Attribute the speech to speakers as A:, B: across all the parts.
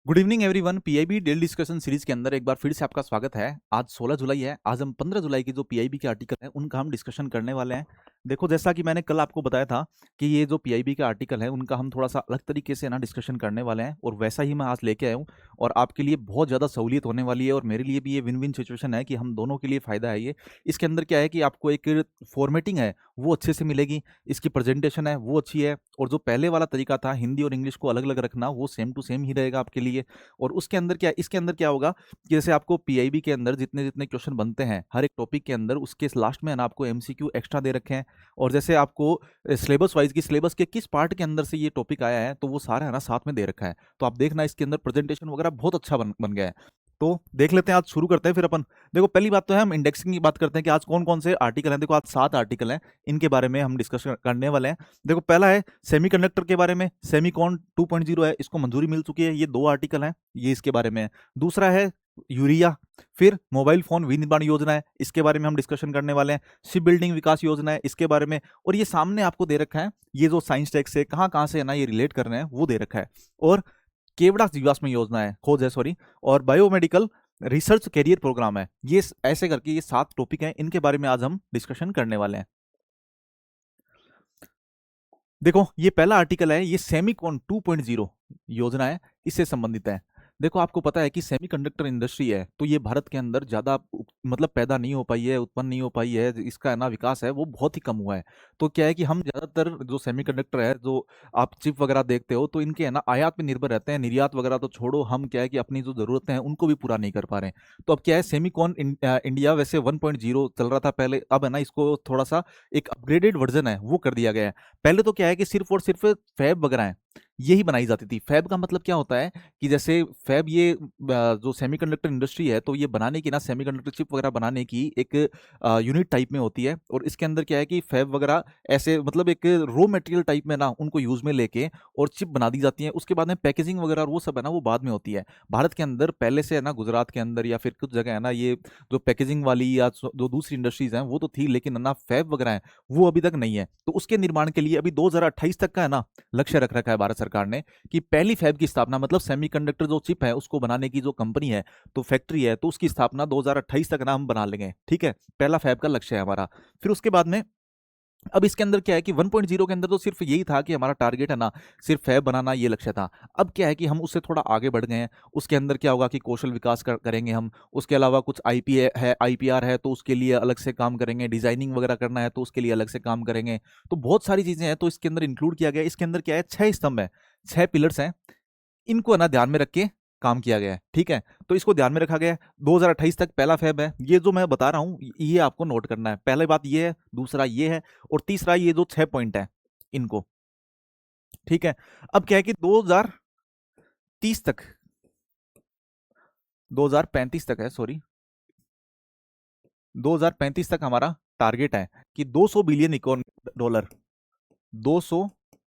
A: Good evening everyone. PIB daily discussion series के अंदर एक बार फिर से आपका स्वागत है। आज 16 जुलाई है। आज हम 15 जुलाई की जो पीआईबी के आर्टिकल हैं उनका हम डिस्कशन करने वाले हैं। देखो, जैसा कि मैंने कल आपको बताया था कि ये जो पीआईबी के आर्टिकल है उनका हम थोड़ा सा अलग तरीके से ना डिस्कशन करने वाले हैं, और वैसा ही मैं आज लेके आया हूँ। और आपके लिए बहुत ज़्यादा सहूलियत होने वाली है, और मेरे लिए भी ये विन विन सिचुएशन है कि हम दोनों के लिए फ़ायदा है ये। इसके अंदर क्या है कि आपको एक फॉर्मेटिंग है वो अच्छे से मिलेगी, इसकी प्रेजेंटेशन है वो अच्छी है, और जो पहले वाला तरीका था हिंदी और इंग्लिश को अलग अलग रखना वो सेम टू सेम ही रहेगा आपके लिए। और इसके अंदर क्या होगा कि जैसे आपको पीआईबी के अंदर जितने जितने क्वेश्चन बनते हैं हर एक टॉपिक के अंदर, उसके लास्ट में है ना आपको एमसीक्यू एक्स्ट्रा दे रखे हैं। और जैसे आपको सिलेबस वाइज की सिलेबस के किस पार्ट के अंदर से ये टॉपिक आया है तो वो सारा है ना साथ में दे रखा है। तो आप देखना इसके अंदर प्रेजेंटेशन वगैरह बहुत अच्छा बन गया है। तो देख लेते हैं, आज शुरू करते हैं फिर अपन। देखो, पहली बात तो है हम इंडेक्सिंग की बात करते हैं कि आज कौन कौन से आर्टिकल हैं। देखो, आज 7 आर्टिकल हैं, इनके बारे में हम डिस्कस करने वाले हैं। देखो, पहला है सेमीकंडक्टर के बारे में। सेमीकॉन 2.0 है, इसको मंजूरी मिल चुकी है, ये 2 आर्टिकल हैं, ये इसके बारे में है। दूसरा है यूरिया। फिर मोबाइल फोन विनिर्माण योजना है, इसके बारे में हम डिस्कशन करने वाले हैं। शिप बिल्डिंग विकास योजना है, इसके बारे में। और ये सामने आपको दे रखा है, ये जो साइंस टेक से कहाँ कहाँ से है ना ये रिलेट कर रहे हैं वो दे रखा है। और केवड़ा जीवाश्म योजना है, खोज है सॉरी, और बायोमेडिकल रिसर्च कैरियर प्रोग्राम है। ये ऐसे करके ये 7 टॉपिक हैं, इनके बारे में आज हम डिस्कशन करने वाले हैं। देखो, ये पहला आर्टिकल है, ये सेमीकॉन 2.0 योजना है, इससे संबंधित है। देखो, आपको पता है कि सेमीकंडक्टर इंडस्ट्री है तो ये भारत के अंदर ज़्यादा मतलब पैदा नहीं हो पाई है, उत्पन्न नहीं हो पाई है, इसका है ना विकास है वो बहुत ही कम हुआ है। तो क्या है कि हम ज़्यादातर जो सेमीकंडक्टर है, जो आप चिप वगैरह देखते हो, तो इनके है ना आयात पे निर्भर रहते हैं, निर्यात वगैरह तो छोड़ो, हम क्या है कि अपनी जो ज़रूरतें हैं उनको भी पूरा नहीं कर पा रहे हैं। तो अब क्या है, सेमीकॉन इंडिया वैसे 1.0 चल रहा था पहले, अब है ना इसको थोड़ा सा एक अपग्रेडेड वर्जन है वो कर दिया गया है। पहले तो क्या है कि सिर्फ और सिर्फ फैब वगैरह है यही बनाई जाती थी। फैब का मतलब क्या होता है कि जैसे फैब ये जो सेमीकंडक्टर इंडस्ट्री है तो ये बनाने की ना सेमीकंडक्टर चिप वगैरह बनाने की एक यूनिट टाइप में होती है। और इसके अंदर क्या है कि फैब वगैरह ऐसे मतलब एक रॉ मटेरियल टाइप में ना उनको यूज में लेके और चिप बना दी जाती है। उसके बाद में पैकेजिंग वगैरह और वो सब है ना वो बाद में होती है। भारत के अंदर पहले से है ना गुजरात के अंदर या फिर कुछ जगह है ना ये जो पैकेजिंग वाली या जो दूसरी इंडस्ट्रीज हैं वो तो थी, लेकिन है ना फैब वगैरह है वो अभी तक नहीं है। तो उसके निर्माण के लिए अभी 2028 तक का है ना लक्ष्य रख रखा है भारत सरकार ने कि पहली फैब की स्थापना, मतलब सेमीकंडक्टर जो चिप है उसको बनाने की जो कंपनी है तो फैक्ट्री है, तो उसकी स्थापना 2028 तक ना हम बना लेंगे। ठीक है, पहला फैब का लक्ष्य है हमारा। फिर उसके बाद में अब इसके अंदर क्या है कि 1.0 के अंदर तो सिर्फ यही था कि हमारा टारगेट है ना सिर्फ फैब बनाना, ये लक्ष्य था। अब क्या है कि हम उससे थोड़ा आगे बढ़ गए हैं। उसके अंदर क्या होगा कि कौशल विकास करेंगे हम। उसके अलावा कुछ आईपी है, आईपीआर है तो उसके लिए अलग से काम करेंगे। डिजाइनिंग वगैरह करना है तो उसके लिए अलग से काम करेंगे। तो बहुत सारी चीजें हैं तो इसके अंदर इंक्लूड किया गया है। इसके अंदर क्या है, 6 स्तंभ है, 6 पिलर्स हैं, इनको है ना ध्यान में रख के काम किया गया है। ठीक है, तो इसको ध्यान में रखा गया है। 2028 तक पहला फैब है, ये जो मैं बता रहा हूं ये आपको नोट करना है। पहली बात ये है, दूसरा ये है, और तीसरा ये जो 6 पॉइंट है इनको। ठीक है, अब क्या है कि 2030 तक, 2035 तक है सॉरी, 2035 तक हमारा टारगेट है कि 200 बिलियन डॉलर, 200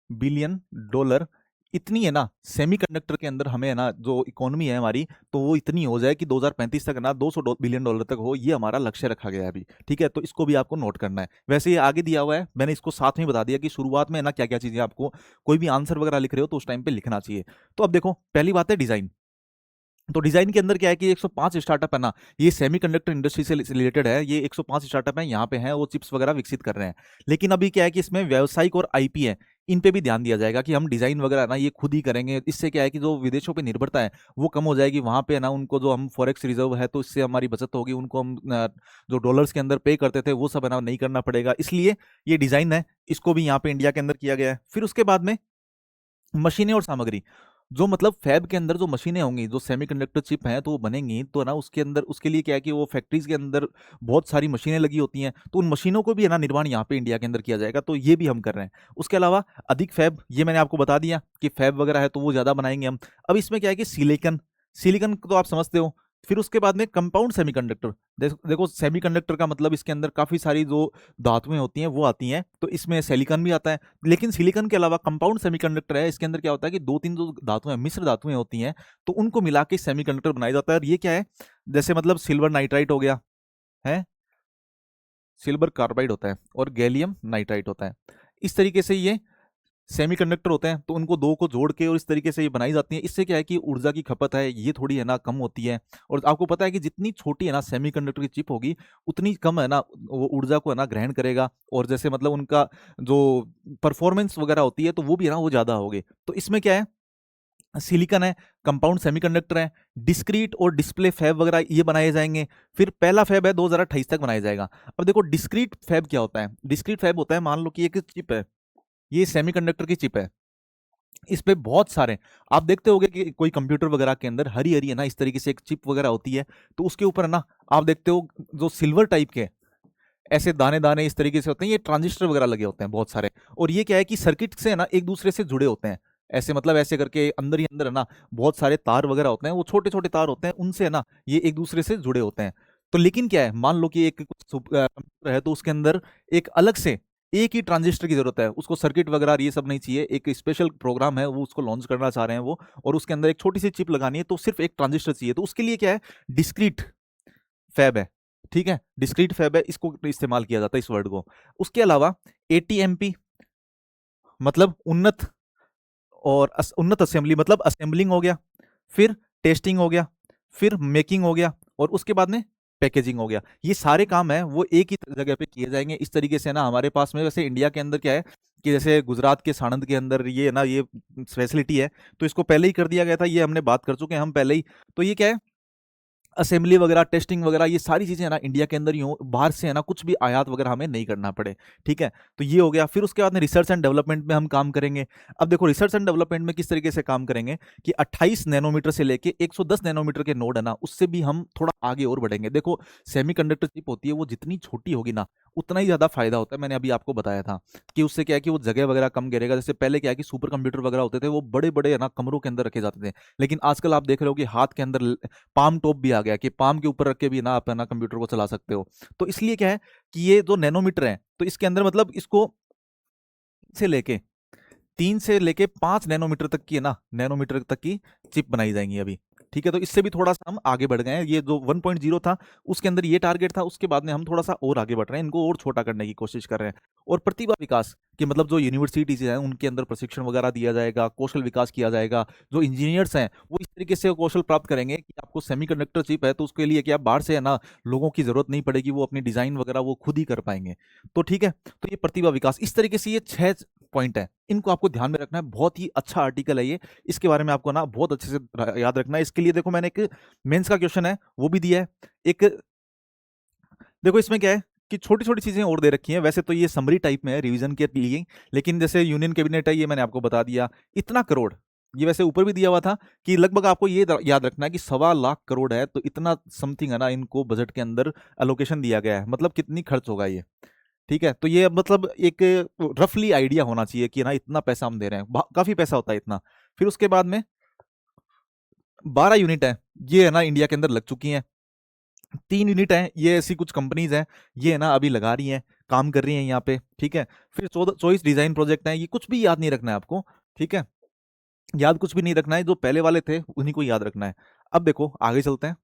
A: बिलियन डॉलर इतनी है ना सेमीकंडक्टर के अंदर हमें है ना जो इकोनॉमी है हमारी, तो वो इतनी हो जाए कि 2035 तक ना 200 बिलियन डॉलर तक हो, ये हमारा लक्ष्य रखा गया है अभी। ठीक है, तो इसको भी आपको नोट करना है। वैसे ये आगे दिया हुआ है, मैंने इसको साथ में बता दिया कि शुरुआत में है ना क्या क्या चीजें आपको कोई भी आंसर वगैरह लिख रहे हो तो उस टाइम पे लिखना चाहिए। तो अब देखो, पहली बात है डिजाइन। तो डिजाइन के अंदर क्या है कि 105 स्टार्टअप है ना, ये सेमीकंडक्टर इंडस्ट्री से रिलेटेड है। ये 105 स्टार्टअप है यहाँ पे हैं, वो चिप्स वगैरह विकसित कर रहे हैं। लेकिन अभी क्या है कि इसमें व्यावसायिक और आईपी है, इन पे भी ध्यान दिया जाएगा कि हम डिजाइन वगैरह ना ये खुद ही करेंगे। इससे क्या है कि जो विदेशों पे निर्भरता है वो कम हो जाएगी। वहां पे है ना उनको जो हम फॉरेक्स रिजर्व है तो इससे हमारी बचत होगी, उनको हम जो डॉलर्स के अंदर पे करते थे वो सब है ना नहीं करना पड़ेगा। इसलिए ये डिजाइन है, इसको भी यहाँ पे इंडिया के अंदर किया गया है। फिर उसके बाद में मशीनें और सामग्री, जो मतलब फैब के अंदर जो मशीनें होंगी, जो सेमीकंडक्टर चिप हैं तो वो बनेंगी, तो ना उसके अंदर उसके लिए क्या है कि वो फैक्ट्रीज के अंदर बहुत सारी मशीनें लगी होती हैं, तो उन मशीनों को भी है ना निर्माण यहाँ पे इंडिया के अंदर किया जाएगा। तो ये भी हम कर रहे हैं। उसके अलावा अधिक फैब, ये मैंने आपको बता दिया कि फैब वगैरह है तो वो ज्यादा बनाएंगे हम। अब इसमें क्या है कि सिलिकन, सिलिकन तो आप समझते हो। फिर उसके बाद में कंपाउंड सेमीकंडक्टर। देखो, सेमीकंडक्टर का मतलब इसके अंदर काफी सारी जो धातुएं होती हैं वो आती हैं, तो इसमें सिलिकॉन भी आता है। लेकिन सिलिकॉन के अलावा कंपाउंड सेमीकंडक्टर है, इसके अंदर क्या होता है कि 2-3 जो धातुएं मिश्र धातुएं होती हैं तो उनको मिला के सेमीकंडक्टर बनाया जाता है। और ये क्या है, जैसे मतलब सिल्वर नाइट्राइट हो गया है, सिल्वर कार्बाइड होता है और गैलियम नाइट्राइट होता है। इस तरीके से ये सेमीकंडक्टर होते हैं तो उनको दो को जोड़ के और इस तरीके से ये बनाई जाती है। इससे क्या है कि ऊर्जा की खपत है ये थोड़ी है ना कम होती है। और आपको पता है कि जितनी छोटी है ना सेमीकंडक्टर की चिप होगी उतनी कम है ना वो ऊर्जा को है ना ग्रहण करेगा, और जैसे मतलब उनका जो परफॉर्मेंस वगैरह होती है तो वो भी है ना वो ज़्यादा होगी। तो इसमें क्या है, सिलिकॉन है, कंपाउंड सेमीकंडक्टर है, डिस्क्रीट और डिस्प्ले फैब वगैरह ये बनाए जाएंगे। फिर पहला फैब है 2028 तक बनाया जाएगा। अब देखो डिस्क्रीट फैब क्या होता है। डिस्क्रीट फैब होता है, मान लो कि एक चिप है, ये सेमीकंडक्टर की चिप है, इस पे बहुत सारे आप देखते होंगे कि कोई कंप्यूटर वगैरह के अंदर हरी हरी है ना इस तरीके से एक चिप वगैरह होती है, तो उसके ऊपर है ना आप देखते हो जो सिल्वर टाइप के ऐसे दाने दाने इस तरीके से होते हैं, ये ट्रांजिस्टर वगैरह लगे होते हैं बहुत सारे। और ये क्या है कि सर्किट से है ना एक दूसरे से जुड़े होते हैं, ऐसे मतलब ऐसे करके अंदर ही अंदर है ना बहुत सारे तार वगैरह होते हैं, वो छोटे छोटे तार होते हैं, उनसे है ना ये एक दूसरे से जुड़े होते हैं। तो लेकिन क्या है, मान लो कि एक कंप्यूटर है तो उसके अंदर एक अलग से एक ही ट्रांजिस्टर की जरूरत है, उसको सर्किट वगैरह ये सब नहीं चाहिए, एक स्पेशल प्रोग्राम है वो उसको लॉन्च करना चाह रहे हैं वो, और उसके अंदर एक छोटी सी चिप लगानी है तो सिर्फ एक ट्रांजिस्टर चाहिए, तो उसके लिए क्या है, डिस्क्रीट फैब है। ठीक है, डिस्क्रीट फैब है, इसको इस्तेमाल किया जाता है इस वर्ड को। उसके अलावा एटीएमपी मतलब उन्नत, और उन्नत असेंबली मतलब असेंबलिंग हो गया, फिर टेस्टिंग हो गया, फिर मेकिंग हो गया, और उसके बाद में पैकेजिंग हो गया। ये सारे काम है वो एक ही जगह पे किए जाएंगे। इस तरीके से ना हमारे पास में वैसे इंडिया के अंदर क्या है कि जैसे गुजरात के साणंद के अंदर ये ना ये फैसिलिटी है, तो इसको पहले ही कर दिया गया था, ये हमने बात कर चुके हैं हम पहले ही। तो ये क्या है, असेंबली वगैरह टेस्टिंग वगैरह ये सारी चीजें है ना इंडिया के अंदर ही हो, बाहर से है ना कुछ भी आयात वगैरह हमें नहीं करना पड़े। ठीक है, तो ये हो गया। फिर उसके बाद में रिसर्च एंड डेवलपमेंट में हम काम करेंगे। अब देखो रिसर्च एंड डेवलपमेंट में किस तरीके से काम करेंगे कि 28 नैनोमीटर से लेके 110 नैनोमीटर के नोड है ना उससे भी हम थोड़ा आगे और बढ़ेंगे। देखो सेमीकंडक्टर चिप होती है वो जितनी छोटी होगी ना उतना ही ज्यादा फायदा होता है। मैंने अभी आपको बताया था कि उससे क्या है कि वो जगह वगैरह कम घेरेगा। जैसे पहले क्या है कि सुपर कंप्यूटर वगैरह होते थे वो बड़े बड़े है ना कमरों के अंदर रखे जाते थे, लेकिन आजकल आप देख रहे हो कि हाथ के अंदर पाम टॉप भी आ गया कि पाम के ऊपर रख के भी ना आप है ना कंप्यूटर को चला सकते हो। तो इसलिए क्या है कि ये जो नैनोमीटर है तो इसके अंदर मतलब इसको से लेके 3 से लेके 5 नैनोमीटर तक की है ना नैनोमीटर तक की चिप बनाई जाएंगी अभी। ठीक है, तो इससे भी थोड़ा सा हम आगे बढ़ गए हैं। ये जो 1.0 था उसके अंदर ये टारगेट था, उसके बाद में हम थोड़ा सा और आगे बढ़ रहे हैं, इनको और छोटा करने की कोशिश कर रहे हैं। और प्रतिभा विकास कि मतलब जो यूनिवर्सिटीज हैं उनके अंदर प्रशिक्षण वगैरह दिया जाएगा, कौशल विकास किया जाएगा। जो इंजीनियर्स हैं वो इस तरीके से कौशल प्राप्त करेंगे कि आपको सेमीकंडक्टर चिप है तो उसके लिए क्या बाहर से है ना लोगों की जरूरत नहीं पड़ेगी, वो अपनी डिजाइन वगैरह वो खुद ही कर पाएंगे। तो ठीक है, तो ये प्रतिभा विकास इस तरीके से ये 6 पॉइंट है, इनको आपको ध्यान में रखना है। बहुत ही अच्छा आर्टिकल है ये, इसके बारे में आपको ना बहुत अच्छे से याद रखना है। इसके लिए देखो मैंने एक मेंस का क्वेश्चन है वो भी दिया है एक। देखो इसमें क्या है कि छोटी छोटी चीजें और दे रखी हैं, वैसे तो ये समरी टाइप में है रिवीजन के लिए, लेकिन जैसे यूनियन कैबिनेट है ये मैंने आपको बता दिया, इतना करोड़, ये वैसे ऊपर भी दिया हुआ था कि लगभग आपको ये याद रखना है कि 1.25 लाख करोड़ है, तो इतना समथिंग है ना इनको बजट के अंदर अलोकेशन दिया गया है, मतलब कितनी खर्च होगा ये। ठीक है, तो ये मतलब एक रफली आइडिया होना चाहिए कि ना इतना पैसा हम दे रहे हैं, काफी पैसा होता है इतना। फिर उसके बाद में 12 यूनिट है, ये है ना इंडिया के अंदर लग चुकी हैं। 3 यूनिट है, ये ऐसी कुछ कंपनीज हैं ये है ना अभी लगा रही हैं, काम कर रही हैं यहाँ पे। ठीक है, फिर 24 डिजाइन प्रोजेक्ट हैं, ये कुछ भी याद नहीं रखना है आपको। ठीक है, याद कुछ भी नहीं रखना है, जो पहले वाले थे उन्हीं को याद रखना है। अब देखो आगे चलते हैं।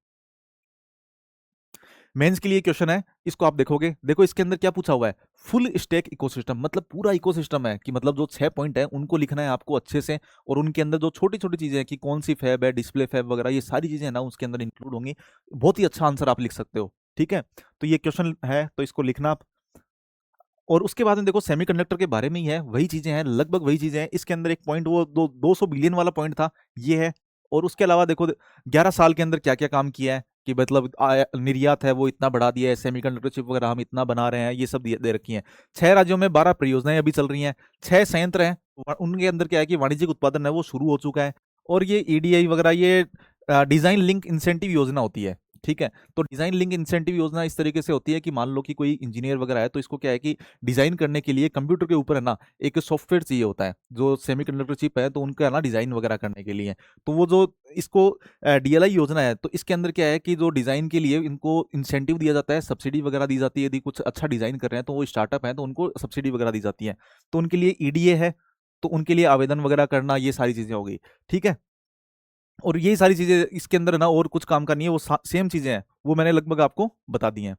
A: मेंस के लिए क्वेश्चन है, इसको आप देखोगे, देखो इसके अंदर क्या पूछा हुआ है, फुल स्टैक इकोसिस्टम मतलब पूरा इकोसिस्टम है कि मतलब जो 6 पॉइंट है उनको लिखना है आपको अच्छे से, और उनके अंदर जो छोटी छोटी चीजें हैं कि कौन सी फैब है, डिस्प्ले फैब वगैरह, ये सारी चीजें ना उसके अंदर इंक्लूड होंगी। बहुत ही अच्छा आंसर आप लिख सकते हो। ठीक है, तो ये क्वेश्चन है तो इसको लिखना आप। और उसके बाद में देखो सेमीकंडक्टर के बारे में ही है, वही चीजें हैं, लगभग वही चीजें हैं। इसके अंदर एक पॉइंट वो 200 बिलियन वाला पॉइंट था, ये है। और उसके अलावा देखो 11 साल के अंदर क्या क्या काम किया है कि मतलब निर्यात है वो इतना बढ़ा दिया है, सेमीकंडक्टर चिप वगैरह हम इतना बना रहे हैं, ये सब दे रखी हैं। 6 राज्यों में 12 परियोजनाएं अभी चल रही हैं, 6 संयंत्र हैं, उनके अंदर क्या है कि वाणिज्यिक उत्पादन है वो शुरू हो चुका है। और ये ईडीआई वगैरह ये डिजाइन लिंक इंसेंटिव योजना होती है। ठीक है, तो डिजाइन लिंक इंसेंटिव योजना इस तरीके से होती है कि मान लो कि कोई इंजीनियर वगैरह है तो इसको क्या है कि डिजाइन करने के लिए कंप्यूटर के ऊपर है ना एक सॉफ्टवेयर चाहिए होता है, जो सेमीकंडक्टर चिप है तो उनका है ना डिजाइन वगैरह करने के लिए। तो वो जो इसको डीएलआई योजना है तो इसके अंदर क्या है कि जो डिजाइन के लिए इनको इंसेंटिव दिया जाता है, सब्सिडी वगैरह दी जाती है, यदि कुछ अच्छा डिजाइन कर रहे हैं तो वो स्टार्टअप है तो उनको सब्सिडी वगैरह दी जाती है। तो उनके लिए ईडीए है, तो उनके लिए आवेदन वगैरह करना, ये सारी चीजें हो गई। ठीक है, और यही सारी चीजें इसके अंदर ना और कुछ काम का नहीं है, वो सेम चीजें हैं, वो मैंने लगभग आपको बता दी हैं।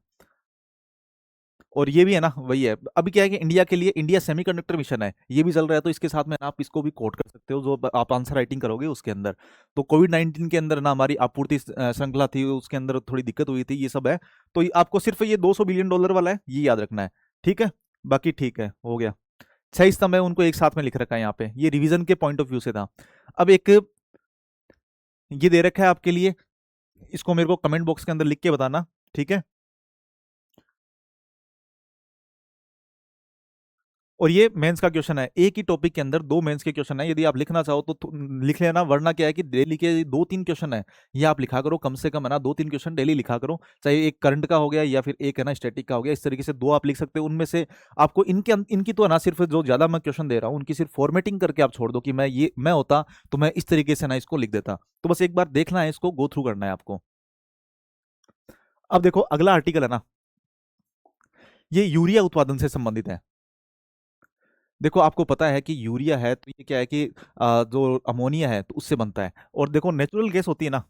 A: और ये भी है ना, वही है। अभी क्या है कि इंडिया के लिए इंडिया सेमीकंडक्टर मिशन है, ये भी चल रहा है, तो इसके साथ में आप इसको भी कोट कर सकते हो जो आप आंसर राइटिंग करोगे उसके अंदर। तो कोविड 19 के अंदर ना हमारी आपूर्ति श्रृंखला थी, उसके अंदर थोड़ी दिक्कत हुई थी, ये सब है। तो आपको सिर्फ ये $200 बिलियन वाला है, ये याद रखना है। ठीक है, बाकी ठीक है, हो गया। 6 स्तंभ है, उनको एक साथ में लिख रखा है यहाँ पे, ये रिवीजन के पॉइंट ऑफ व्यू से था। अब एक ये दे रखा है आपके लिए, इसको मेरे को कमेंट बॉक्स के अंदर लिख के बताना, ठीक है। और ये मेंस का क्वेश्चन है, एक ही टॉपिक के अंदर 2 मेंस के क्वेश्चन है, यदि आप लिखना चाहो तो लिख लेना, वरना क्या है कि डेली के 2-3 क्वेश्चन है, ये आप लिखा करो कम से कम, है ना। 2-3 क्वेश्चन डेली लिखा करो, चाहे एक करंट का हो गया या फिर एक है ना स्टैटिक का हो गया, इस तरीके से 2 आप लिख सकते हो। उनमें से आपको इनकी तो है ना, सिर्फ जो ज्यादा मैं क्वेश्चन दे रहा हूँ उनकी सिर्फ फॉर्मेटिंग करके आप छोड़ दो, कि मैं होता तो मैं इस तरीके से ना इसको लिख देता। तो बस एक बार देखना है, इसको गो थ्रू करना है आपको। अब देखो अगला आर्टिकल है ना, ये यूरिया उत्पादन से संबंधित है। देखो आपको पता है कि यूरिया है तो ये क्या है कि जो अमोनिया है तो उससे बनता है। और देखो नेचुरल गैस होती है ना,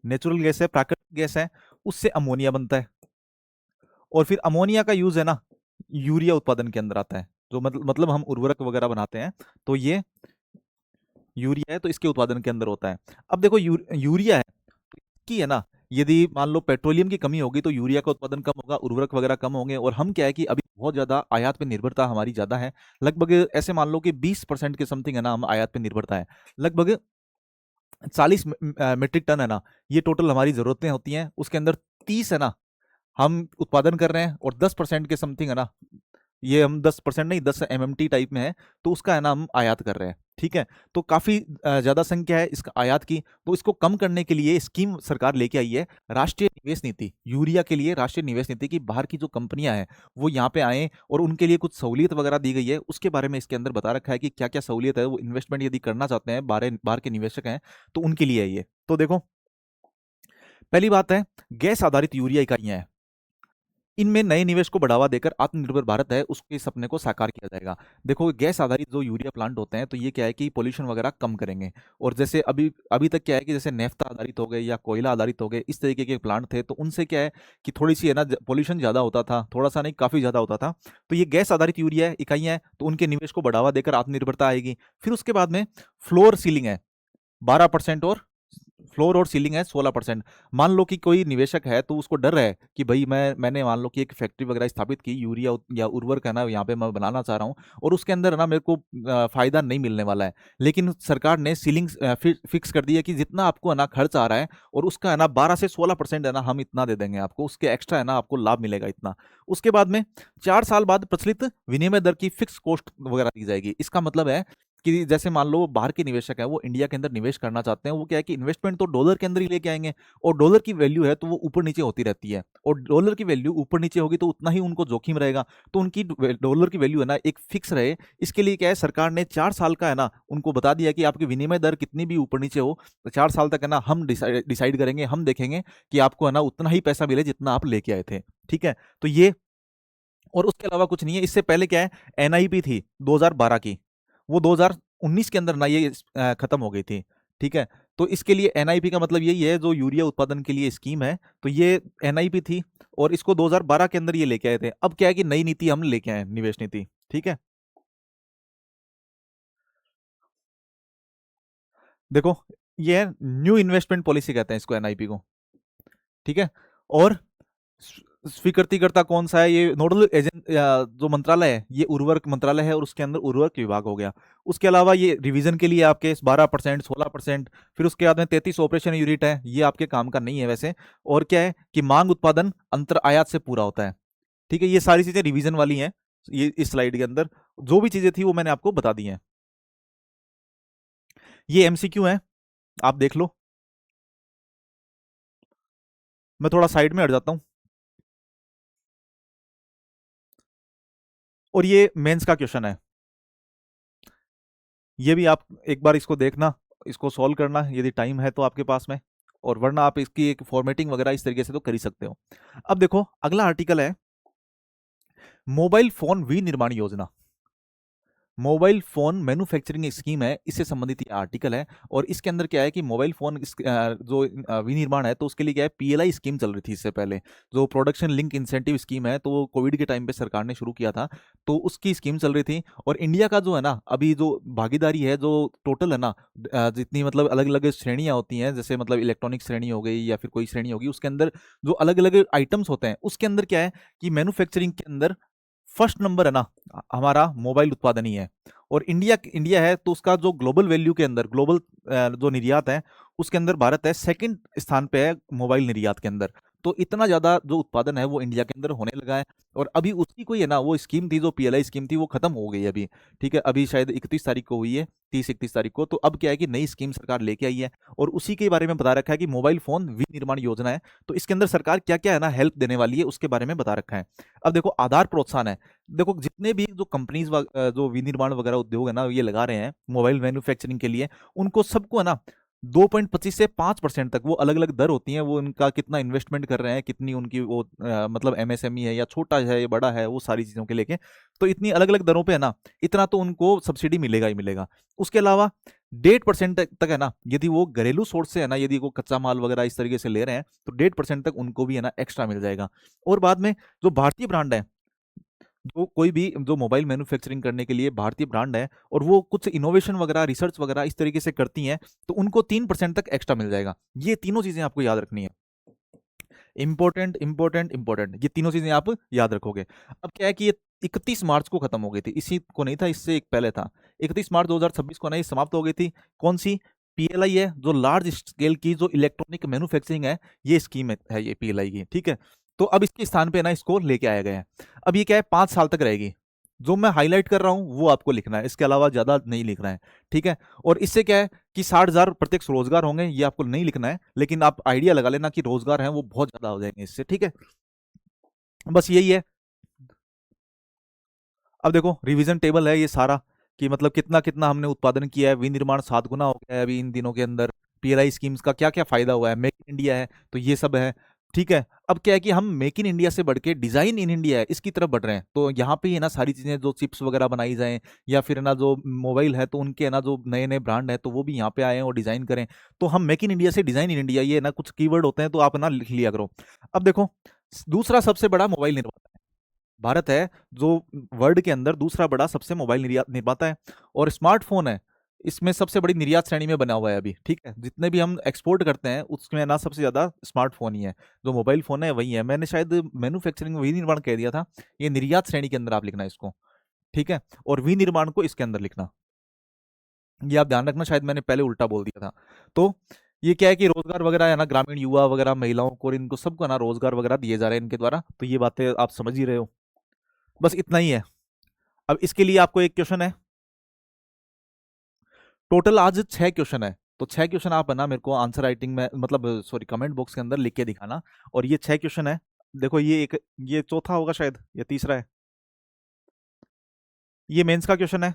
A: नेचुरल गैस है, प्राकृतिक गैस है, उससे अमोनिया बनता है। और फिर अमोनिया का यूज है ना यूरिया उत्पादन के अंदर आता है, जो मतलब हम उर्वरक वगैरह बनाते हैं, तो ये यूरिया है तो इसके उत्पादन के अंदर होता है। अब देखो यूरिया है की है ना, यदि मान लो पेट्रोलियम की कमी होगी तो यूरिया का उत्पादन कम होगा, उर्वरक वगैरह कम होंगे। और हम क्या है कि अभी बहुत ज्यादा आयात पे निर्भरता हमारी ज्यादा है, लगभग ऐसे मान लो कि 20% के समथिंग है ना, हम आयात पे निर्भरता है। लगभग 40 मीट्रिक टन है ना, ये टोटल हमारी जरूरतें होती हैं, उसके अंदर 30 है ना हम उत्पादन कर रहे हैं, और 10% के समथिंग है ना, ये हम 10% नहीं, 10 MMT टाइप में है, तो उसका है ना हम आयात कर रहे हैं। ठीक है, तो काफी ज्यादा संख्या है इसका आयात की। तो इसको कम करने के लिए स्कीम सरकार लेके आई है, राष्ट्रीय निवेश नीति, यूरिया के लिए राष्ट्रीय निवेश नीति, की बाहर की जो कंपनियां हैं वो यहाँ पे आए और उनके लिए कुछ सहूलियत वगैरह दी गई है। उसके बारे में इसके अंदर बता रखा है कि क्या क्या सहूलियत है, वो इन्वेस्टमेंट यदि करना चाहते हैं, बाहर बाहर के निवेशक हैं तो उनके लिए है ये। तो देखो पहली बात है, गैस आधारित यूरिया इकाइयां हैं, इनमें नए निवेश को बढ़ावा देकर आत्मनिर्भर भारत है उसके सपने को साकार किया जाएगा। देखो गैस आधारित जो यूरिया प्लांट होते हैं तो ये क्या है कि पोल्यूशन वगैरह कम करेंगे। और जैसे अभी अभी तक क्या है कि जैसे नेफ्ता आधारित हो गए या कोयला आधारित हो गए, इस तरीके के प्लांट थे, तो उनसे क्या है कि थोड़ी सी है ना पोल्यूशन ज्यादा होता था, थोड़ा सा नहीं काफी ज्यादा होता था। तो ये गैस आधारित यूरिया इकाइयां हैं, तो उनके निवेश को बढ़ावा देकर आत्मनिर्भरता आएगी। फिर उसके बाद में फ्लोर सीलिंग है 12%, और फ्लोर और सीलिंग है 16%। मान लो कि कोई निवेशक है तो उसको डर है कि भाई मैंने मान लो कि एक फैक्ट्री वगैरह स्थापित की, यूरिया या उर्वरक है ना यहाँ पे मैं बनाना चाह रहा हूँ, और उसके अंदर है ना मेरे को फायदा नहीं मिलने वाला है। लेकिन सरकार ने सीलिंग फिक्स कर दी है कि जितना आपको है ना खर्च आ रहा है, और उसका है ना 12 से 16% है ना हम इतना दे देंगे आपको, उसके एक्स्ट्रा है ना आपको लाभ मिलेगा इतना। उसके बाद में 4 साल बाद प्रचलित विनिमय दर की फिक्स कॉस्ट वगैरह दी जाएगी। इसका मतलब है कि जैसे मान लो वो बाहर के निवेशक है, वो इंडिया के अंदर निवेश करना चाहते हैं, वो क्या है कि इन्वेस्टमेंट तो डॉलर के अंदर ही लेके आएंगे, और डॉलर की वैल्यू है तो वो ऊपर नीचे होती रहती है, और डॉलर की वैल्यू ऊपर नीचे होगी तो उतना ही उनको जोखिम रहेगा। तो उनकी डॉलर की वैल्यू है ना एक फिक्स रहे, इसके लिए क्या है सरकार ने 4 साल का है ना उनको बता दिया कि आपकी विनिमय दर कितनी भी ऊपर नीचे हो, तो 4 साल तक है ना हम डिसाइड करेंगे, हम देखेंगे कि आपको है ना उतना ही पैसा मिले जितना आप लेके आए थे। ठीक है, तो ये, और उसके अलावा कुछ नहीं है। इससे पहले क्या है, एनआईपी थी 2012 की, वो 2019 के अंदर ना ये खत्म हो गई थी। ठीक है, तो इसके लिए एनआईपी का मतलब यही है, जो यूरिया उत्पादन के लिए स्कीम है, तो ये एनआईपी थी, और इसको 2012 के अंदर ये लेके आए थे। अब क्या है कि नई नीति हम लेके आए, निवेश नीति। ठीक है, देखो ये है न्यू इन्वेस्टमेंट पॉलिसी कहते हैं इसको, एनआईपी को। ठीक है, और स्वीकृतिकर्ता कौन सा है, ये नोडल एजेंट जो मंत्रालय है ये उर्वरक मंत्रालय है, और उसके अंदर उर्वरक विभाग हो गया। उसके अलावा ये रिवीजन के लिए आपके 12%, 16%। फिर उसके बाद में 33 ऑपरेशन यूनिट है, ये आपके काम का नहीं है वैसे। और क्या है कि मांग उत्पादन अंतर आयात से पूरा होता है। ठीक है, ये सारी चीजें रिवीजन वाली हैं, ये इस स्लाइड के अंदर जो भी चीजें थी वो मैंने आपको बता दी हैं। ये एमसीक्यू है, आप देख लो। मैं थोड़ा साइड में हट जाता हूँ, और ये मेंस का क्वेश्चन है, ये भी आप एक बार इसको देखना, इसको सॉल्व करना यदि टाइम है तो आपके पास में, और वरना आप इसकी एक फॉर्मेटिंग वगैरह इस तरीके से तो कर ही सकते हो। अब देखो अगला आर्टिकल है मोबाइल फोन विनिर्माण योजना। मोबाइल फोन मैन्युफैक्चरिंग स्कीम है, इससे संबंधित ये आर्टिकल है। और इसके अंदर क्या है कि मोबाइल फोन जो विनिर्माण है, तो उसके लिए क्या है, पीएलआई स्कीम चल रही थी इससे पहले, जो प्रोडक्शन लिंक इंसेंटिव स्कीम है, तो वो कोविड के टाइम पे सरकार ने शुरू किया था, तो उसकी स्कीम चल रही थी। और इंडिया का जो है ना अभी जो भागीदारी है, जो टोटल है ना, जितनी मतलब अलग अलग श्रेणियां होती हैं, जैसे मतलब इलेक्ट्रॉनिक श्रेणी हो गई या फिर कोई श्रेणी होगी, उसके अंदर जो अलग अलग आइटम्स होते हैं, उसके अंदर क्या है कि मैन्युफैक्चरिंग के अंदर फर्स्ट नंबर है ना हमारा मोबाइल उत्पादन ही है। और इंडिया इंडिया है तो उसका जो ग्लोबल वैल्यू के अंदर, ग्लोबल जो निर्यात है, उसके अंदर भारत है सेकंड स्थान पे है मोबाइल निर्यात के अंदर। तो इतना ज्यादा जो उत्पादन है वो इंडिया के अंदर होने लगा है। और अभी उसकी कोई है ना वो स्कीम थी, जो पीएलआई स्कीम थी, वो खत्म हो गई है अभी। ठीक है, अभी शायद 31 तारीख को हुई है, 30-31 तारीख को। तो अब क्या है कि नई स्कीम सरकार लेके आई है, और उसी के बारे में बता रखा है कि मोबाइल फोन विनिर्माण योजना है। तो इसके अंदर सरकार क्या क्या है ना हेल्प देने वाली है, उसके बारे में बता रखा है। अब देखो, आधार प्रोत्साहन है। देखो, जितने भी जो कंपनीज जो विनिर्माण वगैरह उद्योग है ना ये लगा रहे हैं मोबाइल मैन्युफैक्चरिंग के लिए, उनको सबको है ना 2.25 से 5% तक, वो अलग अलग दर होती हैं, वो उनका कितना इन्वेस्टमेंट कर रहे हैं, कितनी उनकी वो मतलब एमएसएमई है या छोटा है या बड़ा है, वो सारी चीज़ों के लेके, तो इतनी अलग अलग दरों पे है ना, इतना तो उनको सब्सिडी मिलेगा ही मिलेगा। उसके अलावा 1.5% तक है ना, यदि वो घरेलू सोर्स से है ना, यदि वो कच्चा माल वगैरह इस तरीके से ले रहे हैं, तो 1.5% तक उनको भी है ना एक्स्ट्रा मिल जाएगा। और बाद में जो भारतीय ब्रांड है, जो कोई भी जो मोबाइल मैन्युफैक्चरिंग करने के लिए भारतीय ब्रांड है, और वो कुछ इनोवेशन वगैरह रिसर्च वगैरह इस तरीके से करती हैं, तो उनको 3% तक एक्स्ट्रा मिल जाएगा। ये तीनों चीजें आपको याद रखनी है। इंपॉर्टेंट इंपॉर्टेंट इंपॉर्टेंट, ये तीनों चीजें आप याद रखोगे। अब क्या है कि ये 31 मार्च को खत्म हो गई थी, इसी को नहीं था, इससे एक पहले था, 31 मार्च 2026 को ना ये समाप्त हो गई थी। कौन सी? पीएलआई है, जो लार्ज स्केल की जो इलेक्ट्रॉनिक मैन्युफैक्चरिंग है, ये स्कीम है ये पीएलआई की। ठीक है, तो अब इसके स्थान पे ना इसको लेके आया गया है। अब ये क्या है, 5 साल तक रहेगी। जो मैं हाईलाइट कर रहा हूं वो आपको लिखना है, इसके अलावा ज्यादा नहीं लिखना है। ठीक है, और इससे क्या है कि 60,000 प्रत्यक्ष रोजगार होंगे, ये आपको नहीं लिखना है, लेकिन आप आइडिया लगा लेना कि रोजगार है वो बहुत ज्यादा हो जाएंगे इससे। ठीक है, बस यही है। अब देखो, रिवीजन टेबल है ये सारा, कि मतलब कितना कितना हमने उत्पादन किया है, विनिर्माण 7 गुना हो गया है अभी इन दिनों के अंदर। पीएलआई स्कीम्स का क्या क्या फायदा हुआ है, मेक इन इंडिया है, तो ये सब है। ठीक है, अब क्या है कि हम मेक इन इंडिया से बढ़ के डिजाइन इन इंडिया है इसकी तरफ बढ़ रहे हैं। तो यहाँ पे है ना सारी चीजें, जो चिप्स वगैरह बनाई जाएं, या फिर है ना जो मोबाइल है, तो उनके है ना जो नए नए ब्रांड है, तो वो भी यहाँ पे आए हैं और डिजाइन करें। तो हम मेक इन इंडिया से डिजाइन इन इंडिया, ये ना कुछ कीवर्ड होते हैं, तो आप ना लिख लिया करो। अब देखो, दूसरा सबसे बड़ा मोबाइल निर्माता भारत है, जो वर्ल्ड के अंदर दूसरा बड़ा सबसे मोबाइल निर्यात निर्माता है। और स्मार्टफोन है, इसमें सबसे बड़ी निर्यात श्रेणी में बना हुआ है अभी। ठीक है, जितने भी हम एक्सपोर्ट करते हैं उसमें ना सबसे ज्यादा स्मार्टफोन ही है। जो मोबाइल फोन है वही है, मैंने शायद मैन्युफैक्चरिंग विनिर्माण कह दिया था, ये निर्यात श्रेणी के अंदर आप लिखना इसको। ठीक है, और विनिर्माण को इसके अंदर लिखना, ये आप ध्यान रखना, शायद मैंने पहले उल्टा बोल दिया था। तो ये क्या है कि रोजगार वगैरह है ना, ग्रामीण युवा वगैरह महिलाओं को और इनको सबको ना रोजगार वगैरह दिए जा रहे हैं इनके द्वारा, तो ये बातें आप समझ ही रहे हो। बस इतना ही है। अब इसके लिए आपको एक क्वेश्चन है, टोटल आज 6 क्वेश्चन है, तो 6 क्वेश्चन आप है ना मेरे को आंसर राइटिंग में, मतलब सॉरी कमेंट बॉक्स के अंदर लिख के दिखाना। और ये 6 क्वेश्चन है, देखो ये एक, ये चौथा होगा शायद या तीसरा है, ये मेंस का क्वेश्चन है।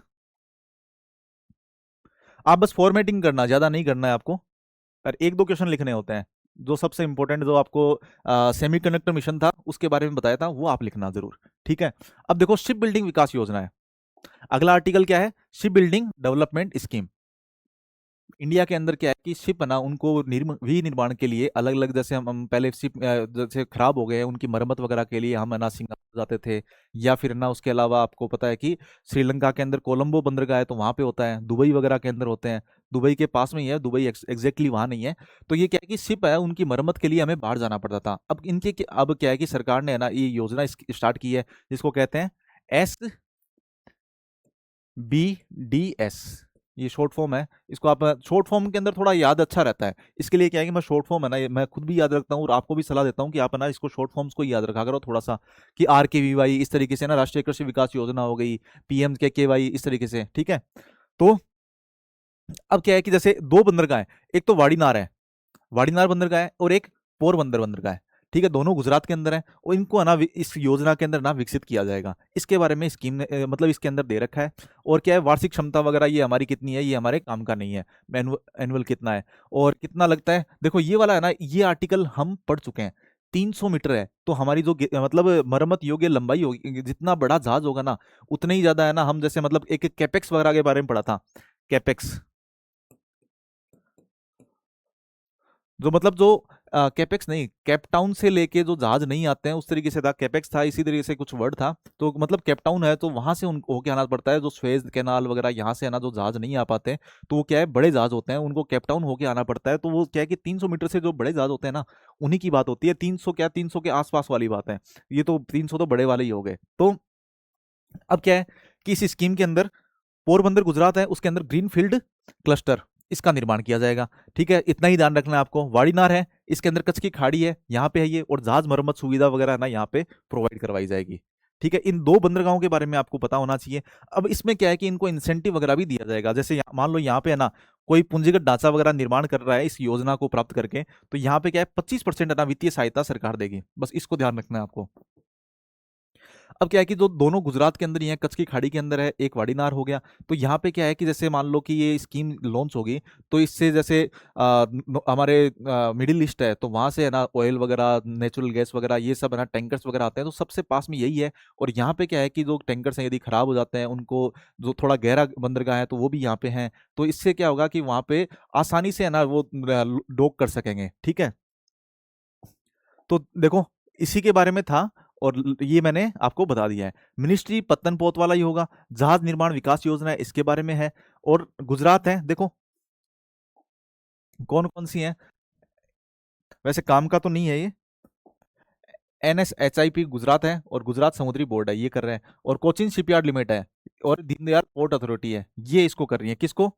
A: आप बस फॉर्मेटिंग करना, ज्यादा नहीं करना है आपको, पर एक दो क्वेश्चन लिखने होते हैं। जो सबसे इंपॉर्टेंट, जो आपको सेमीकंडक्टर मिशन था उसके बारे में बताया था, वो आप लिखना जरूर। ठीक है, अब देखो, शिप बिल्डिंग विकास योजना है। अगला आर्टिकल क्या है, ship building development scheme. India के अंदर क्या है कि शिप है ना, उनको विनिर्माण के लिए अलग अलग, जैसे हम पहले शिप जैसे खराब हो गए हैं, उनकी मरम्मत वगैरह के लिए हम है ना सिंगापुर जाते थे, या फिर ना उसके अलावा आपको पता है कि श्रीलंका के अंदर कोलंबो बंदरगाह है, तो वहां पे होता है, दुबई वगैरह के अंदर होते हैं। दुबई के पास में ही है, दुबई एग्जैक्टली वहां नहीं है। तो ये क्या है कि शिप है, उनकी मरम्मत के लिए हमें बाहर जाना पड़ता था। अब क्या है कि सरकार ने है ना ये योजना स्टार्ट की है, जिसको कहते हैं SBDS, ये शॉर्ट फॉर्म है। इसको आप शॉर्ट फॉर्म के अंदर थोड़ा याद अच्छा रहता है, इसके लिए क्या है कि मैं शॉर्ट फॉर्म है ना, ये मैं खुद भी याद रखता हूँ और आपको भी सलाह देता हूँ कि आप है ना इसको शॉर्ट फॉर्म्स को याद रखा करो थोड़ा सा, कि RKVY इस तरीके से ना, राष्ट्रीय कृषि विकास योजना हो गई, PMKKY इस तरीके से। ठीक है, तो अब क्या है कि जैसे दो बंदरगाह है, एक तो वाड़ीनार है, वाड़ीनार बंदरगाह है, और एक पोरबंदर बंदरगाह है। ठीक है, दोनों गुजरात के अंदर है, और इनको है ना इस योजना के अंदर ना विकसित किया जाएगा। इसके बारे में स्कीम ने मतलब इसके अंदर दे रखा है। और क्या है, वार्षिक क्षमता वगैरह ये हमारी कितनी है, ये हमारे काम का नहीं है। एनुअल कितना है और कितना लगता है, देखो ये वाला है ना, ये आर्टिकल हम पढ़ चुके हैं। 300 मीटर है, तो हमारी जो मतलब मरम्मत योग्य लंबाई होगी, जितना बड़ा जहाज होगा ना उतने ही ज्यादा है ना, हम जैसे मतलब एक कैपेक्स वगैरह के बारे में पढ़ा था, कैपेक्स, जो मतलब जो कैपेक्स नहीं, कैपटाउन से लेके जो जहाज नहीं आते हैं उस तरीके से था, कैपेक्स था, इसी तरीके से कुछ वर्ड था। तो मतलब कैपटाउन है तो वहां से उनको होके आना पड़ता है, जो स्वेज कैनाल वगैरह यहाँ से है ना, जो जहाज नहीं आ पाते, तो वो क्या है, बड़े जहाज होते हैं, उनको कैपटाउन होके आना पड़ता है। तो वो क्या है कि 300 मीटर से जो बड़े जहाज होते हैं ना, उन्हीं की बात होती है। 300 क्या, 300 के आसपास वाली बात है, ये तो 300 तो बड़े वाले ही हो गए। तो अब क्या है कि इस स्कीम के अंदर पोरबंदर गुजरात है, उसके अंदर ग्रीनफील्ड क्लस्टर, इसका निर्माण किया जाएगा। ठीक है, इतना ही ध्यान रखना है आपको। वाड़ीनार है, इसके अंदर कच्छ की खाड़ी है, यहाँ पे है ये, और जहाज मरम्मत सुविधा वगैरह है ना यहाँ पे प्रोवाइड करवाई जाएगी। ठीक है, इन दो बंदरगाहों के बारे में आपको पता होना चाहिए। अब इसमें क्या है कि इनको इंसेंटिव वगैरह भी दिया जाएगा, जैसे मान लो यहाँ पे है ना कोई पूंजीगत ढांचा वगैरह निर्माण कर रहा है इस योजना को प्राप्त करके, तो यहाँ पे क्या है 25% है ना वित्तीय सहायता सरकार देगी, बस इसको ध्यान रखना है आपको। अब क्या है कि जो दोनों गुजरात के अंदर ही है, कच्छ की खाड़ी के अंदर है, एक वाडीनार हो गया, तो यहाँ पे क्या है कि जैसे मान लो कि ये स्कीम लॉन्च होगी, तो इससे जैसे हमारे मिडिल ईस्ट है, तो वहां से है ना ऑयल वगैरह, नेचुरल गैस वगैरह, ये सब है ना टैंकर्स वगैरह आते हैं, तो सबसे पास में यही है। और यहाँ पे क्या है कि जो टैंकर्स हैं यदि खराब हो जाते हैं, उनको जो थोड़ा गहरा बंदरगाह है तो वो भी यहाँ पे हैं, तो इससे क्या होगा कि वहाँ पे आसानी से है ना वो डॉक कर सकेंगे। ठीक है, तो देखो इसी के बारे में था, और ये मैंने आपको बता दिया है। मिनिस्ट्री पत्तनपोत वाला ही होगा, जहाज निर्माण विकास योजना है इसके बारे में है, और गुजरात है, देखो कौन कौन सी है, वैसे काम का तो नहीं है ये। NSHIP गुजरात है, और गुजरात समुद्री बोर्ड है, ये कर रहे हैं, और कोचिन शिपयार्ड लिमिटेड है, और दीनदयाल पोर्ट अथॉरिटी है, ये इसको कर रही है, किसको,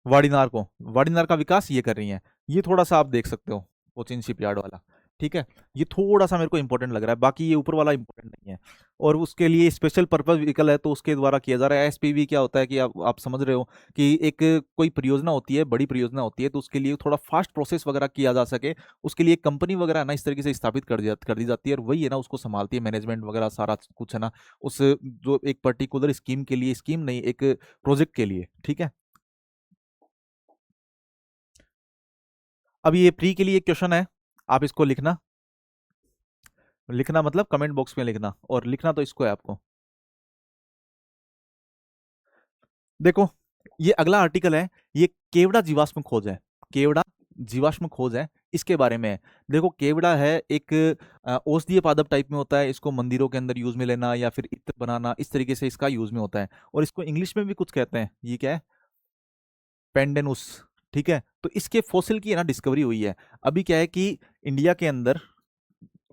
A: वाड़ीनार को, वाड़ीनार का विकास ये कर रही हैं। ये थोड़ा सा आप देख सकते हो, कोचिन शिपयार्ड वाला। ठीक है, ये थोड़ा सा मेरे को इंपॉर्टेंट लग रहा है, बाकी ये ऊपर वाला इंपॉर्टेंट नहीं है। और उसके लिए स्पेशल पर्पज व्हीकल है, तो उसके द्वारा किया जा रहा है। SPV क्या होता है कि आप समझ रहे हो कि एक कोई परियोजना होती है, बड़ी परियोजना होती है, तो उसके लिए थोड़ा फास्ट प्रोसेस वगैरह किया जा सके, उसके लिए कंपनी वगैरह है ना इस तरीके से स्थापित कर दी जाती है, और वही है ना उसको संभालती है, मैनेजमेंट वगैरह सारा कुछ है ना, उस जो एक पर्टिकुलर स्कीम के लिए, स्कीम नहीं एक प्रोजेक्ट के लिए। ठीक है, अब ये प्री के लिए क्वेश्चन है, आप इसको लिखना, लिखना मतलब कमेंट बॉक्स में लिखना, और लिखना तो इसको है आपको। देखो ये अगला आर्टिकल है, ये केवड़ा जीवाश्म खोज है, केवड़ा जीवाश्म खोज है, इसके बारे में है। देखो केवड़ा है एक औषधीय पादप टाइप में होता है, इसको मंदिरों के अंदर यूज में लेना या फिर इत्र बनाना, इस तरीके से इसका यूज में होता है, और इसको इंग्लिश में भी कुछ कहते हैं, ये क्या है, पेंडेनुस। ठीक है, तो इसके फॉसिल की है ना डिस्कवरी हुई है। अभी क्या है कि इंडिया के अंदर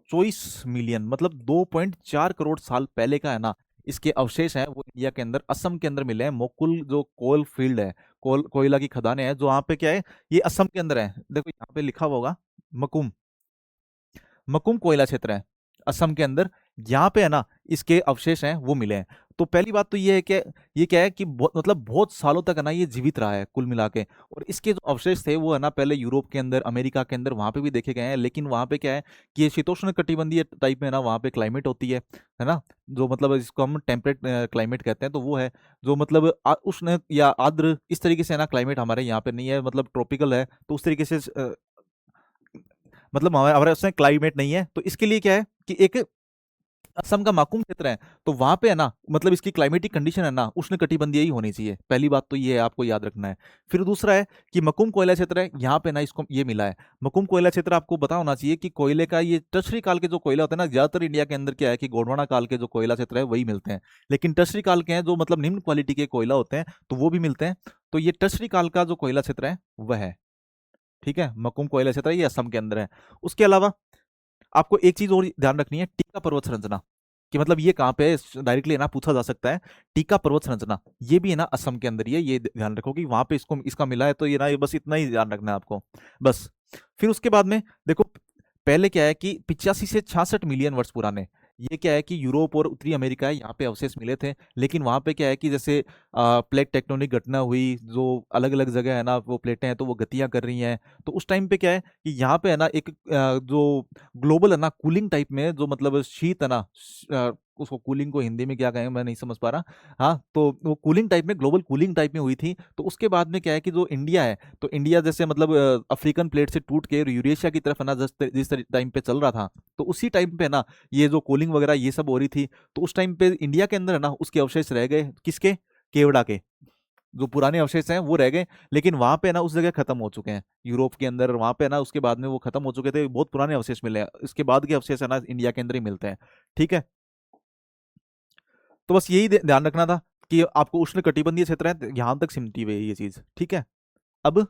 A: 24 मिलियन मतलब 2.4 करोड़ साल पहले का है ना, इसके अवशेष हैं, वो इंडिया के अंदर असम के अंदर मिले हैं। मोकुल जो कोल फील्ड है, कोयला की खदानें हैं, जो वहां पे क्या है, ये असम के अंदर है, देखो यहाँ पे लिखा हुआ होगा मकुम, मकुम कोयला क्षेत्र है असम के अंदर, यहाँ पे है ना इसके अवशेष हैं वो मिले हैं। तो पहली बात तो ये है कि ये क्या है कि मतलब बहुत सालों तक है ना ये जीवित रहा है कुल मिला के। और इसके जो अवशेष थे वो है ना पहले यूरोप के अंदर, अमेरिका के अंदर, वहां पे भी देखे गए हैं, लेकिन वहां पे क्या है कि ये शीतोष्ण कटिबंधीय टाइप में है ना वहां पे क्लाइमेट होती है ना, जो मतलब इसको हम टेम्परेट क्लाइमेट कहते हैं, तो वो है जो मतलब उष्ण या आर्द्र इस तरीके से है ना क्लाइमेट हमारे यहाँ पे नहीं है, मतलब ट्रॉपिकल है, तो उस तरीके से मतलब हमारे हमारे उसमें क्लाइमेट नहीं है। तो इसके लिए क्या है कि एक असम का माकुम क्षेत्र है, तो वहां पे है ना मतलब इसकी क्लाइमेटिक कंडीशन है ना उष्ण कटिबंधीय ही होनी चाहिए, पहली बात तो ये है, आपको याद रखना है। फिर दूसरा है कि मकुम कोयला क्षेत्र है, यहाँ पे ना इसको ये मिला है, मकुम कोयला क्षेत्र, आपको पता होना चाहिए कि कोयले का ये टर्शरी काल के जो कोयला होता है ना, ज्यादातर इंडिया के अंदर क्या है कि गोंडवाना काल के जो कोयला क्षेत्र है वही मिलते हैं, लेकिन टर्शरी काल के हैं जो मतलब निम्न क्वालिटी के कोयला होते हैं, तो वो भी मिलते हैं। तो ये टर्शरी काल का जो कोयला क्षेत्र है वह है। ठीक है, मकुम कोयला क्षेत्र है, ये असम के अंदर है। उसके अलावा आपको एक चीज और ध्यान रखनी है, टीका पर्वत संरचना, कि मतलब ये कहाँ पे है, डायरेक्टली ना पूछा जा सकता है। टीका पर्वत संरचना ये भी है ना असम के अंदर ही है, ये ध्यान रखो कि वहां पे इसको इसका मिला है, तो ये ना ये बस इतना ही ध्यान रखना है आपको, बस। फिर उसके बाद में देखो, पहले क्या है कि 85 से 66 मिलियन वर्ष पुराने, ये क्या है कि यूरोप और उत्तरी अमेरिका है, यहाँ पे अवशेष मिले थे, लेकिन वहाँ पे क्या है कि जैसे प्लेट टेक्टोनिक घटना हुई, जो अलग अलग जगह है ना वो प्लेटें हैं तो वो गतियां कर रही हैं, तो उस टाइम पे क्या है कि यहाँ पे है ना एक जो ग्लोबल है ना कूलिंग टाइप में, जो मतलब शीत है ना उसको कूलिंग को हिंदी में क्या कहें मैं नहीं समझ पा रहा। हाँ, तो वो कूलिंग टाइप में, ग्लोबल कूलिंग टाइप में हुई थी। तो उसके बाद में क्या है कि जो इंडिया है, तो इंडिया जैसे मतलब अफ्रीकन प्लेट से टूट के यूरेशिया की तरफ है ना, जिस टाइम पे चल रहा था, तो उसी टाइम पे ना ये जो कूलिंग वगैरह ये सब हो रही थी, तो उस टाइम पे इंडिया के अंदर है ना उसके अवशेष रह गए, किसके, केवड़ा के, जो पुराने अवशेष हैं वो रह गए। लेकिन वहां पे ना उस जगह खत्म हो चुके हैं, यूरोप के अंदर वहां पे ना उसके बाद में वो खत्म हो चुके थे, बहुत पुराने अवशेष मिले हैं, इसके बाद के अवशेष है ना इंडिया के अंदर ही मिलते हैं। ठीक है, तो बस यही ध्यान रखना था कि आपको उष्ण कटिबंधीय क्षेत्र है यहां तक सिमटी हुई है ये चीज। ठीक है, अब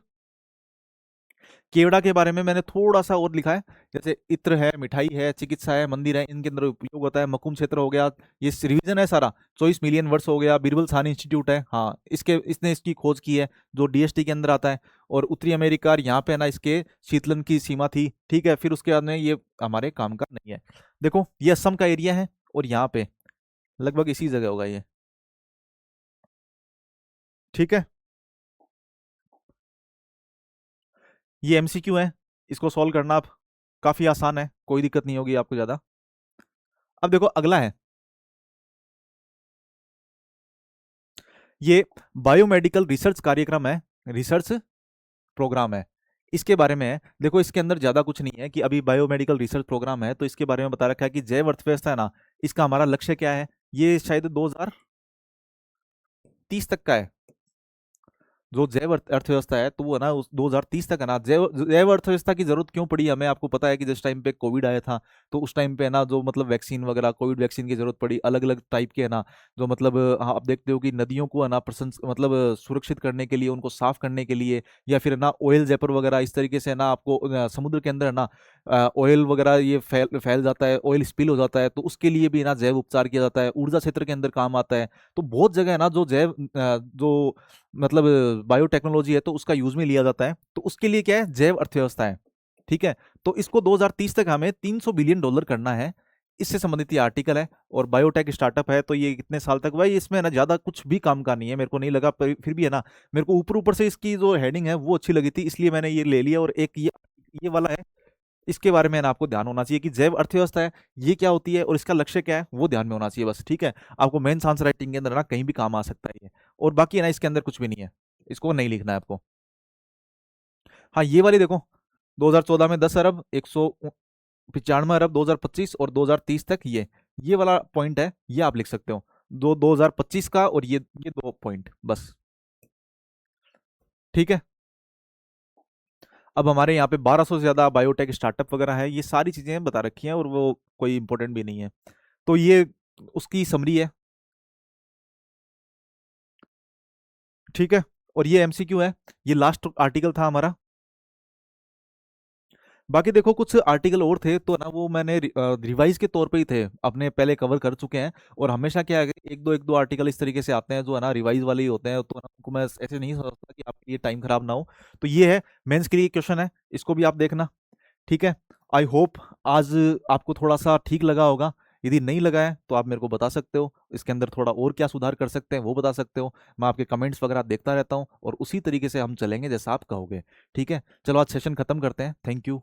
A: केवड़ा के बारे में मैंने थोड़ा सा और लिखा है, जैसे इत्र है, मिठाई है, चिकित्सा है, मंदिर है, इनके अंदर उपयोग होता है। मकुम क्षेत्र हो गया, ये रिवीजन है सारा, 24 मिलियन वर्ष हो गया। बीरबल सानी इंस्टीट्यूट है, हाँ इसके इसने इसकी खोज की है, जो डीएसटी के अंदर आता है। और उत्तरी अमेरिका, यहाँ पे है ना इसके शीतलन की सीमा थी। ठीक है, फिर उसके बाद में ये हमारे काम का नहीं है। देखो ये असम का एरिया है, और यहाँ पे लगभग इसी जगह होगा ये। ठीक है, ये एमसीक्यू है, इसको सॉल्व करना आप काफी आसान है, कोई दिक्कत नहीं होगी आपको ज्यादा। अब देखो अगला है, ये बायोमेडिकल रिसर्च कार्यक्रम है, रिसर्च प्रोग्राम है, इसके बारे में है। देखो इसके अंदर ज्यादा कुछ नहीं है कि अभी बायोमेडिकल रिसर्च प्रोग्राम है, तो इसके बारे में बता रखा है कि जैव अर्थव्यवस्था है ना, इसका हमारा लक्ष्य क्या है। ये शायद 2030 तक का है, जो जैव अर्थव्यवस्था है, तो वो है ना उस 2030 तक है ना, जैव जैव अर्थव्यवस्था की जरूरत क्यों पड़ी हमें, आपको पता है कि जिस टाइम पे कोविड आया था, तो उस टाइम पे है ना जो मतलब वैक्सीन वगैरह, कोविड वैक्सीन की जरूरत पड़ी, अलग अलग टाइप के है ना, जो मतलब हाँ, आप देखते हो कि नदियों को है ना मतलब सुरक्षित करने के लिए, उनको साफ करने के लिए, या फिर है ना ऑयल जेपर वगैरह इस तरीके से है ना, आपको समुद्र के अंदर है ना ऑयल वगैरह ये फैल फैल जाता है, ऑयल स्पिल हो जाता है, तो उसके लिए भी ना जैव उपचार किया जाता है, ऊर्जा क्षेत्र के अंदर काम आता है। तो बहुत जगह है ना जो जैव जो मतलब बायोटेक्नोलॉजी है, तो उसका यूज में लिया जाता है, तो उसके लिए क्या है, जैव अर्थव्यवस्था है। ठीक है, तो इसको 2030 तक हमें $300 बिलियन करना है, इससे संबंधित ये आर्टिकल है। और बायोटेक स्टार्टअप है, तो ये कितने साल तक, भाई इसमें ना ज्यादा कुछ भी काम का नहीं है, मेरे को नहीं लगा, पर फिर भी है ना, मेरे को ऊपर ऊपर से इसकी जो हेडिंग है वो अच्छी लगी थी, इसलिए मैंने ये ले लिया। और एक ये वाला है, इसके बारे में ना आपको ध्यान होना चाहिए कि जैव अर्थव्यवस्था है ये क्या होती है, और इसका लक्ष्य क्या है, वो ध्यान में होना चाहिए बस। ठीक है, आपको मेंस आंसर राइटिंग के अंदर ना कहीं भी काम आ सकता है ये। और बाकी है ना इसके अंदर कुछ भी नहीं है, इसको नहीं लिखना है आपको। हाँ ये वाली देखो, 2014 में 10 अरब, 195 अरब 2025, और 2030 तक ये वाला पॉइंट है, ये आप लिख सकते हो, 2025 का, और ये दो पॉइंट बस। ठीक है, अब हमारे यहाँ पे 1200 से ज्यादा बायोटेक स्टार्टअप वगैरह है, ये सारी चीजें बता रखी हैं, और वो कोई इंपॉर्टेंट भी नहीं है। तो ये उसकी समरी है। ठीक है, और ये एमसीक्यू है, ये लास्ट आर्टिकल था हमारा। बाकी देखो कुछ आर्टिकल और थे, तो ना वो मैंने रिवाइज के तौर पे ही थे, अपने पहले कवर कर चुके हैं। और हमेशा क्या है कि एक दो आर्टिकल इस तरीके से आते हैं जो है ना रिवाइज वाले ही होते हैं, तो ना उनको मैं ऐसे नहीं सोचता कि आपके लिए टाइम खराब ना हो। तो ये है मेंस के लिए क्वेश्चन है, इसको भी आप देखना। ठीक है, आई होप आज आपको थोड़ा सा ठीक लगा होगा। यदि नहीं लगा है तो आप मेरे को बता सकते हो, इसके अंदर थोड़ा और क्या सुधार कर सकते हैं वो बता सकते हो। मैं आपके कमेंट्स वगैरह देखता रहता हूँ, और उसी तरीके से हम चलेंगे जैसा आप कहोगे। ठीक है, चलो आज सेशन खत्म करते हैं, थैंक यू।